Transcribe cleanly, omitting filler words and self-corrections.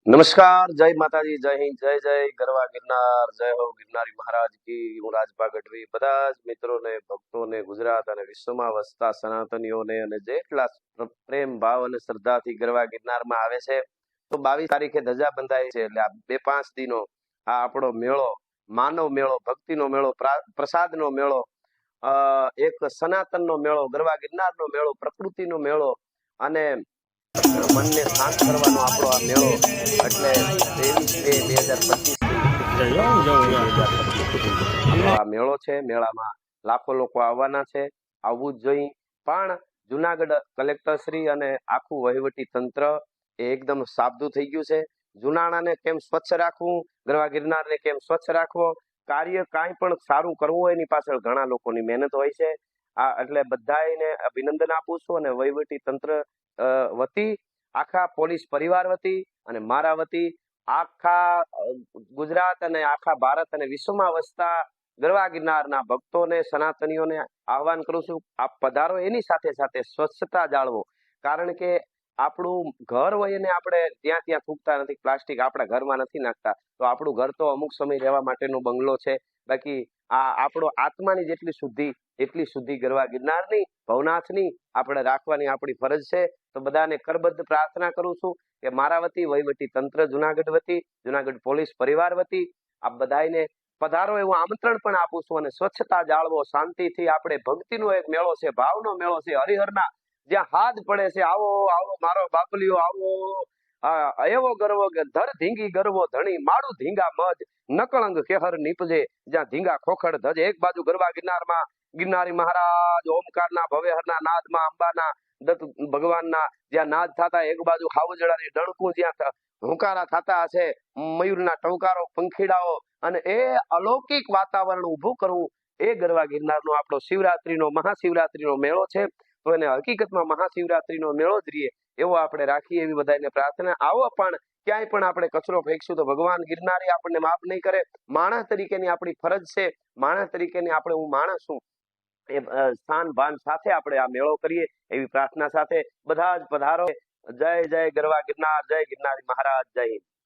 નમસ્કાર, જય માતાજી, જય હિન્દ, જય જય ગરવા ગિરનાર, જય હો ગિરનારી મહારાજ કી. હું રાજભા ગઢવી બધા જ મિત્રોને, ભક્તોને, ગુજરાત અને વિશ્વમાં વસતા સનાતનીઓને અને જેટલા પ્રેમ ભાવ અને શ્રદ્ધાથી ગરવા ગિરનારમાં આવે છે, તો 22 તારીખે ધજા બંધાય છે. એટલે આ 2-5 દિનો આ આપણો મેળો, માનવ મેળો, ભક્તિનો મેળો, પ્રસાદનો મેળો, એક સનાતનનો મેળો, ગરવા ગિરનારનો મેળો, પ્રકૃતિનો મેળો અને મનને શાંત કરવાનો આપણો આ મેળો. એટલે 23/2/2025 થી 21/6/2025 આપણો આ મેળો છે. મેળામાં લાખો લોકો આવવાના છે, આવવું જ જોઈએ. પણ જુનાગઢ કલેક્ટર શ્રી અને આખું વહીવટી તંત્ર એકદમ સાબદું થઈ ગયું છે. જુનાણાને કેમ સ્વચ્છ રાખવું, ગરવા ગિરનારને કેમ સ્વચ્છ રાખવો, કાર્ય કાંઈ પણ સારું કરવું હોય એની પાછળ ઘણા લોકોની મહેનત હોય છે. આ એટલે બધાને અભિનંદન આપું છું અને વહીવટી તંત્ર વતી, આખા પોલીસ પરિવાર વતી અને મારા વતી આખા ગુજરાત અને આખા ભારત અને વિશ્વમાં વસતા ગરવા ગિરનારના ભક્તોને, સનાતનીઓને આહવાન કરું છું, આપ પધારો. એની સાથે સાથે સ્વચ્છતા જાળવો. કારણ કે આપણું ઘર હોય એને આપણે ત્યાં ત્યાં થૂકતા નથી, પ્લાસ્ટિક આપણા ઘરમાં નથી નાખતા. તો આપણું ઘર તો અમુક સમય રહેવા માટેનો બંગલો છે. બાકી આ આપણો આત્માની જેટલી શુદ્ધિ એટલી શુદ્ધિ ગરવા ગિરનારની, ભવનાથની આપણે રાખવાની આપણી ફરજ છે. તો બધાને કરબદ્ધ પ્રાર્થના કરું છું કે મારા વતી, વહીવટી તંત્ર જુનાગઢ વતી, જુનાગઢ પોલીસ પરિવાર વતી આપ બધાને પધારો એવું આમંત્રણ પણ આપું છું. અને સ્વચ્છતા જાળવો, શાંતિથી. આપણે ભક્તિનો એક મેળો છે, ભાવનો મેળો છે, હરિહરના જ્યાં હાથ પડે છે, આવો આવો મારો બાપલીઓ, આવો એવો ગરવો કે ધર ધીંગી ગરવો ધણી, માળું ધીંગા મજ, નકળંગ કેહર નીપજે, જ્યાં ધીંગા ખોખડ ધજ. એક બાજુ ગરવા ગિરનારમાં ગિરનારી મહારાજ ઓમકારના ભવ્યહરના નાદમાં, અંબાના દત્ત ભગવાનના જ્યાં નાદ થતા, એક બાજુ ખાવજડાની ડણકું જ્યાં હુંકારા થતા હશે, મયુરના ટંકારો, પંખીડાઓ, અને એ અલૌકિક વાતાવરણ ઊભું કરવું, એ ગરવા ગિરનારનો આપણો શિવરાત્રીનો, મહાશિવરાત્રીનો મેળો છે. તો એને હકીકતમાં મહાશિવરાત્રીનો મેળો જ રહીએ એવો આપણે રાખીએ, એવી બધાને પ્રાર્થના. આવો પણ ક્યાંય પણ આપણે કચરો ફેંકશું તો ભગવાન ગિરનારી આપણને માફ નહીં કરે. માણસ તરીકેની આપણી ફરજ છે, માણસ તરીકેની આપણે, હું માણસ છું એ સ્થાન ભાન સાથે આપણે આ મેળો કરીએ એવી પ્રાર્થના સાથે બધા જ પધારો. જય જય ગરવા ગિરનાર, જય ગિરનારી મહારાજ, જય હિન્દ.